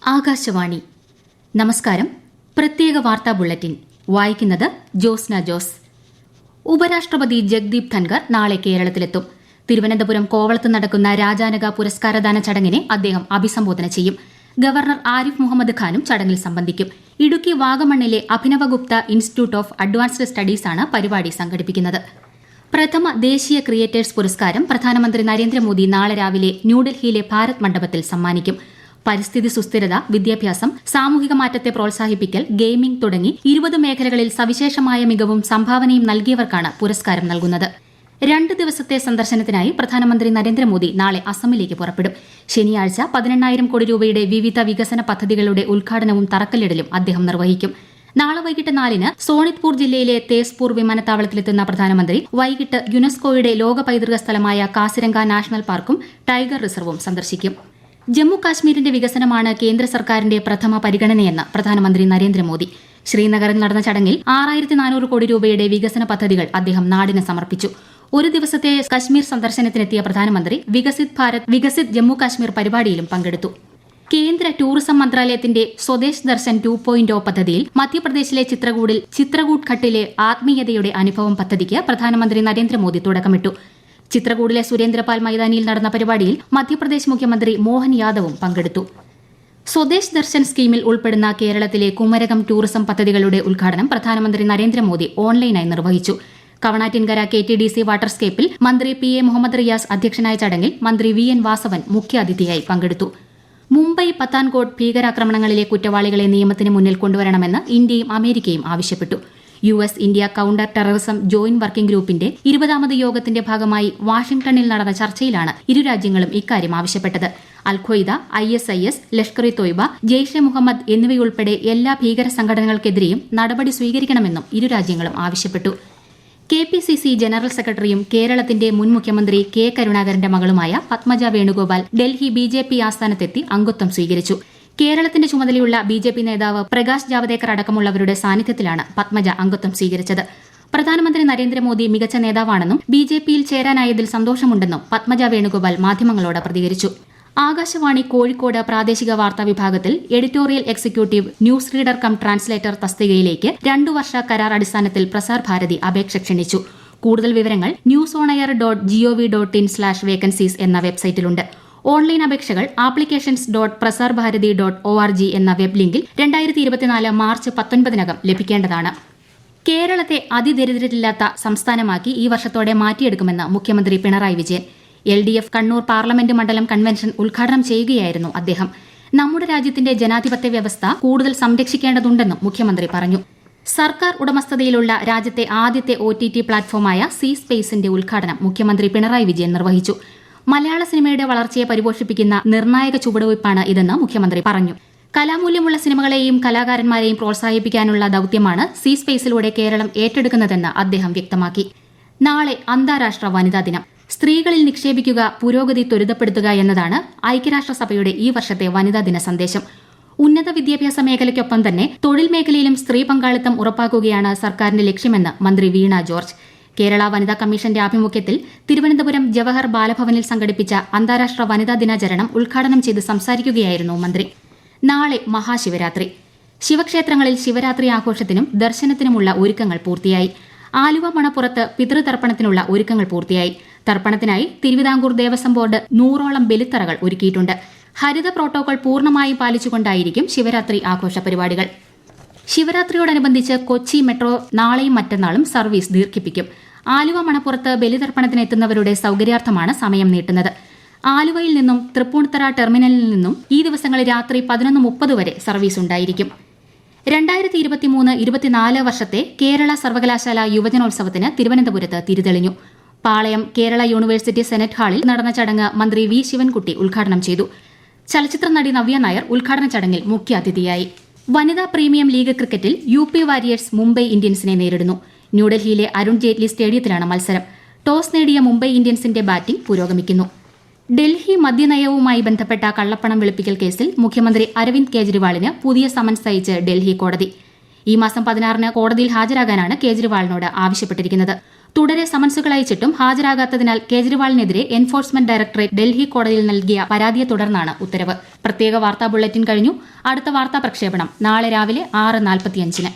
ആകാശവാണി. നമസ്കാരം. പ്രത്യേക വാർത്താ ബുള്ളറ്റിൻ വായിക്കുന്നത് ജോസ്ന ജോസ്. ഉപരാഷ്ട്രപതി ജഗ്ദീപ് ധൻഖർ നാളെ കേരളത്തിലെത്തും. തിരുവനന്തപുരം കോവളത്ത് നടക്കുന്ന രാജാനഗ പുരസ്കാരദാന ചടങ്ങിനെ അദ്ദേഹം അഭിസംബോധന ചെയ്യും. ഗവർണർ ആരിഫ് മുഹമ്മദ് ഖാനും ചടങ്ങിൽ സംബന്ധിക്കും. ഇടുക്കി വാഗമണ്ണിലെ അഭിനവഗുപ്ത ഇൻസ്റ്റിറ്റ്യൂട്ട് ഓഫ് അഡ്വാൻസ്ഡ് സ്റ്റഡീസാണ് പരിപാടി സംഘടിപ്പിക്കുന്നത്. പ്രഥമ ദേശീയ ക്രിയേറ്റേഴ്സ് പുരസ്കാരം പ്രധാനമന്ത്രി നരേന്ദ്രമോദി നാളെ രാവിലെ ന്യൂഡൽഹിയിലെ ഭാരത് മണ്ഡപത്തിൽ സമ്മാനിക്കും. പരിസ്ഥിതി സുസ്ഥിരത, വിദ്യാഭ്യാസം, സാമൂഹിക മാറ്റത്തെ പ്രോത്സാഹിപ്പിക്കൽ, ഗെയിമിംഗ് തുടങ്ങി 20 മേഖലകളിൽ സവിശേഷമായ മികവും സംഭാവനയും നൽകിയവർക്കാണ് പുരസ്കാരം നൽകുന്നത്. 2 ദിവസത്തെ സന്ദർശനത്തിനായി പ്രധാനമന്ത്രി നരേന്ദ്രമോദി നാളെ അസമിലേക്ക് പുറപ്പെടും. ശനിയാഴ്ച 18,000 കോടി രൂപയുടെ വിവിധ വികസന പദ്ധതികളുടെ ഉദ്ഘാടനവും തറക്കല്ലിടലും അദ്ദേഹം നിർവഹിക്കും. നാളെ വൈകിട്ട് 4-ന് സോണിത്പൂർ ജില്ലയിലെ തേസ്പൂർ വിമാനത്താവളത്തിലെത്തുന്ന പ്രധാനമന്ത്രി വൈകിട്ട് യുനെസ്കോയുടെ ലോക പൈതൃക സ്ഥലമായ കാസിരംഗ നാഷണൽ പാർക്കും ടൈഗർ റിസർവും സന്ദർശിക്കും. ജമ്മു കാശ്മീരിന്റെ വികസനമാണ് കേന്ദ്ര സർക്കാരിന്റെ പ്രഥമ പരിഗണനയെന്ന് പ്രധാനമന്ത്രി നരേന്ദ്രമോദി. ശ്രീനഗറിൽ നടന്ന ചടങ്ങിൽ 6,400 കോടി രൂപയുടെ വികസന പദ്ധതികൾ അദ്ദേഹം നാടിന് സമർപ്പിച്ചു. ഒരു ദിവസത്തെ കശ്മീർ സന്ദർശനത്തിനെത്തിയ പ്രധാനമന്ത്രി വികസിത് ഭാരത് വികസിത് ജമ്മു കാശ്മീർ പരിപാടിയിലും പങ്കെടുത്തു. കേന്ദ്ര ടൂറിസം മന്ത്രാലയത്തിന്റെ സ്വദേശ് ദർശൻ 2.0 പദ്ധതിയിൽ മധ്യപ്രദേശിലെ ചിത്രകൂട് ഘട്ടിലെ ആത്മീയതയുടെ അനുഭവം പദ്ധതിക്ക് പ്രധാനമന്ത്രി നരേന്ദ്രമോദി തുടക്കമിട്ടു. ചിത്രകൂടിലെ സുരേന്ദ്രപാൽ മൈതാനിയിൽ നടന്ന പരിപാടിയിൽ മധ്യപ്രദേശ് മുഖ്യമന്ത്രി മോഹൻ യാദവും പങ്കെടുത്തു. സ്വദേശ് ദർശൻ സ്കീമിൽ ഉൾപ്പെടുന്ന കേരളത്തിലെ കുമരകം ടൂറിസം പദ്ധതികളുടെ ഉദ്ഘാടനം പ്രധാനമന്ത്രി നരേന്ദ്രമോദി ഓൺലൈനായി നിർവഹിച്ചു. കവണാറ്റിൻകര KTDC വാട്ടർസ്കേപ്പിൽ മന്ത്രി PA മുഹമ്മദ് റിയാസ് അധ്യക്ഷനായ ചടങ്ങിൽ മന്ത്രി VN വാസവൻ മുഖ്യാതിഥിയായി പങ്കെടുത്തു. മുംബൈ പത്താൻകോട്ട് ഭീകരാക്രമണങ്ങളിലെ കുറ്റവാളികളെ നിയമത്തിന് മുന്നിൽ കൊണ്ടുവരണമെന്ന് ഇന്ത്യയും അമേരിക്കയും ആവശ്യപ്പെട്ടു. US India counter terrorism joint working ഗ്രൂപ്പിന്റെ 20ാമത് യോഗത്തിന്റെ ഭാഗമായി വാഷിംഗ്ടണിൽ നടന്ന ചർച്ചയിലാണ് ഇരു രാജ്യങ്ങളും ഇക്കാര്യം ആവശ്യപ്പെട്ടത്. അൽ-ഖ്വയ്ദ, ISIS, ലഷ്കർ-ഇ-തോയ്ബ, ജെയ്ഷെ മുഹമ്മദ് എന്നിവയുൾപ്പെടെ എല്ലാ ഭീകര സംഘടനകൾക്കെതിരെയും നടപടി സ്വീകരിക്കണമെന്നും ഇരു രാജ്യങ്ങളും ആവശ്യപ്പെട്ടു. KPCC ജനറൽ സെക്രട്ടറിയും കേരളത്തിന്റെ മുൻ മുഖ്യമന്ത്രി K കരുണാകരന്റെ മകളുമായ പത്മജ വേണുഗോപാൽ ഡൽഹി BJP ആസ്ഥാനത്തെത്തി അംഗത്വം സ്വീകരിച്ചു. കേരളത്തിന്റെ ചുമതലയുള്ള BJP നേതാവ് പ്രകാശ് ജാവദേക്കർ അടക്കമുള്ളവരുടെ സാന്നിധ്യത്തിലാണ് പത്മജ അംഗത്വം സ്വീകരിച്ചത്. പ്രധാനമന്ത്രി നരേന്ദ്രമോദി മികച്ച നേതാവാണെന്നും BJPയിൽ ചേരാനായതിൽ സന്തോഷമുണ്ടെന്നും പത്മജ വേണുഗോപാൽ മാധ്യമങ്ങളോട് പ്രതികരിച്ചു. ആകാശവാണി കോഴിക്കോട് പ്രാദേശിക വാർത്താ വിഭാഗത്തിൽ editorial executive, news reader come translator തസ്തികയിലേക്ക് 2 വർഷ കരാർ അടിസ്ഥാനത്തിൽ പ്രസാർ ഭാരതി അപേക്ഷ ക്ഷണിച്ചു. കൂടുതൽ വിവരങ്ങൾ newsonair.gov.in/vacancies എന്ന വെബ്സൈറ്റിലുണ്ട്. ഓൺലൈൻ അപേക്ഷകൾ applications.prasarbharati.org എന്ന വെബ് ലിങ്കിൽ 2024 മാർച്ച് 19-നകം ലഭിക്കേണ്ടതാണ്. കേരളത്തെ അതിദരിദ്രരില്ലാത്ത സംസ്ഥാനമാക്കി ഈ വർഷത്തോടെ മാറ്റിയെടുക്കുമെന്ന് മുഖ്യമന്ത്രി പിണറായി വിജയൻ. LDF കണ്ണൂർ പാർലമെന്റ് മണ്ഡലം കൺവെൻഷൻ ഉദ്ഘാടനം ചെയ്യുകയായിരുന്നു അദ്ദേഹം. നമ്മുടെ രാജ്യത്തിന്റെ ജനാധിപത്യ വ്യവസ്ഥ കൂടുതൽ സംരക്ഷിക്കേണ്ടതുണ്ടെന്നും മുഖ്യമന്ത്രി പറഞ്ഞു. സർക്കാർ ഉടമസ്ഥതയിലുള്ള രാജ്യത്തെ ആദ്യത്തെ OTT പ്ലാറ്റ്ഫോമായ സി സ്പേസിന്റെ ഉദ്ഘാടനം മുഖ്യമന്ത്രി പിണറായി വിജയൻ നിർവഹിച്ചു. മലയാള സിനിമയുടെ വളർച്ചയെ പരിപോഷിപ്പിക്കുന്ന നിർണായക ചുവടുവയ്പ്പാണ് ഇതെന്ന് മുഖ്യമന്ത്രി പറഞ്ഞു. കലാമൂല്യമുള്ള സിനിമകളെയും കലാകാരന്മാരെയും പ്രോത്സാഹിപ്പിക്കാനുള്ള ദൌത്യമാണ് സി സ്പേസിലൂടെ കേരളം ഏറ്റെടുക്കുന്നതെന്ന് അദ്ദേഹം വ്യക്തമാക്കി. നാളെ അന്താരാഷ്ട്ര വനിതാ ദിനം. സ്ത്രീകളിൽ നിക്ഷേപിക്കുക, പുരോഗതി ത്വരിതപ്പെടുത്തുക എന്നതാണ് ഐക്യരാഷ്ട്രസഭയുടെ ഈ വർഷത്തെ വനിതാ ദിന സന്ദേശം. ഉന്നത വിദ്യാഭ്യാസ മേഖലയ്ക്കൊപ്പം തന്നെ തൊഴിൽ മേഖലയിലും സ്ത്രീ പങ്കാളിത്തം ഉറപ്പാക്കുകയാണ് സർക്കാരിന്റെ ലക്ഷ്യമെന്ന് മന്ത്രി വീണ ജോർജ്. കേരള വനിതാ കമ്മീഷന്റെ ആഭിമുഖ്യത്തിൽ തിരുവനന്തപുരം ജവഹർ ബാലഭവനിൽ സംഘടിപ്പിച്ച അന്താരാഷ്ട്ര വനിതാ ദിനാചരണം ഉദ്ഘാടനം ചെയ്ത് സംസാരിക്കുകയായിരുന്നു മന്ത്രി. നാളെ മഹാശിവരാത്രി. ശിവക്ഷേത്രങ്ങളിൽ ശിവരാത്രി ആഘോഷത്തിനും ദർശനത്തിനുമുള്ള ഒരുക്കങ്ങൾ പൂർത്തിയായി. ആലുവ മണപ്പുറത്ത് പിതൃതർപ്പണത്തിനുള്ള ഒരുക്കങ്ങൾ പൂർത്തിയായി. തർപ്പണത്തിനായി തിരുവിതാംകൂർ ദേവസ്വം ബോർഡ് 100ഓളം ബലിത്തറകൾ ഒരുക്കിയിട്ടുണ്ട്. ഹരിത പ്രോട്ടോകോൾ പൂർണ്ണമായും പാലിച്ചുകൊണ്ടായിരിക്കും ശിവരാത്രി ആഘോഷ പരിപാടികൾ. ശിവരാത്രിയോടനുബന്ധിച്ച് കൊച്ചി മെട്രോ നാളെയും മറ്റന്നാളും സർവീസ് ദീർഘിപ്പിക്കും. ആലുവ മണപ്പുറത്ത് ബലിതർപ്പണത്തിനെത്തുന്നവരുടെ സൌകര്യാർത്ഥമാണ് സമയം നീട്ടുന്നത്. ആലുവയിൽ നിന്നും തൃപ്പൂണിത്തറ ടെർമിനലിൽ നിന്നും ഈ ദിവസങ്ങളിൽ രാത്രി 11:30 വരെ സർവീസ് ഉണ്ടായിരിക്കും. 2023-24 വർഷത്തെ കേരള സർവകലാശാല യുവജനോത്സവത്തിന് തിരുവനന്തപുരത്ത് തിരിതെളിഞ്ഞു. പാളയം കേരള യൂണിവേഴ്സിറ്റി സെനറ്റ് ഹാളിൽ നടന്ന ചടങ്ങ് മന്ത്രി V ശിവൻകുട്ടി ഉദ്ഘാടനം ചെയ്തു. ചലച്ചിത്ര നടി നവ്യ നായർ ഉദ്ഘാടന ചടങ്ങിൽ മുഖ്യാതിഥിയായി. വനിതാ പ്രീമിയം ലീഗ് ക്രിക്കറ്റിൽ UP വാരിയേഴ്സ് മുംബൈ ഇന്ത്യൻസിനെ നേരിടുന്നു. ന്യൂഡൽഹിയിലെ അരുൺ ജെയ്റ്റ്ലി സ്റ്റേഡിയത്തിലാണ് മത്സരം. ടോസ് നേടിയ മുംബൈ ഇന്ത്യൻസിന്റെ ബാറ്റിംഗ് പുരോഗമിക്കുന്നു. ഡൽഹി മദ്യനയവുമായി ബന്ധപ്പെട്ട കള്ളപ്പണം വെളുപ്പിക്കൽ കേസിൽ മുഖ്യമന്ത്രി അരവിന്ദ് കെജ്രിവാളിന് പുതിയ സമൻസ് അയച്ച് ഡൽഹി കോടതി. ഈ മാസം 16-ന് കോടതിയിൽ ഹാജരാകാനാണ് കേജ്രിവാളിനോട് ആവശ്യപ്പെട്ടിരിക്കുന്നത്. തുടരെ സമൻസുകൾ അയച്ചിട്ടും ഹാജരാകാത്തതിനാൽ കേജ്രിവാളിനെതിരെ എൻഫോഴ്സ്മെന്റ് ഡയറക്ടറേറ്റ് ഡൽഹി കോടതിയിൽ നൽകിയ പരാതിയെ തുടർന്നാണ് ഉത്തരവ്. പ്രത്യേക വാർത്താ ബുള്ളറ്റിൻ കഴിഞ്ഞു. അടുത്ത വാർത്താ പ്രക്ഷേപണം നാളെ രാവിലെ 6:45-ന്.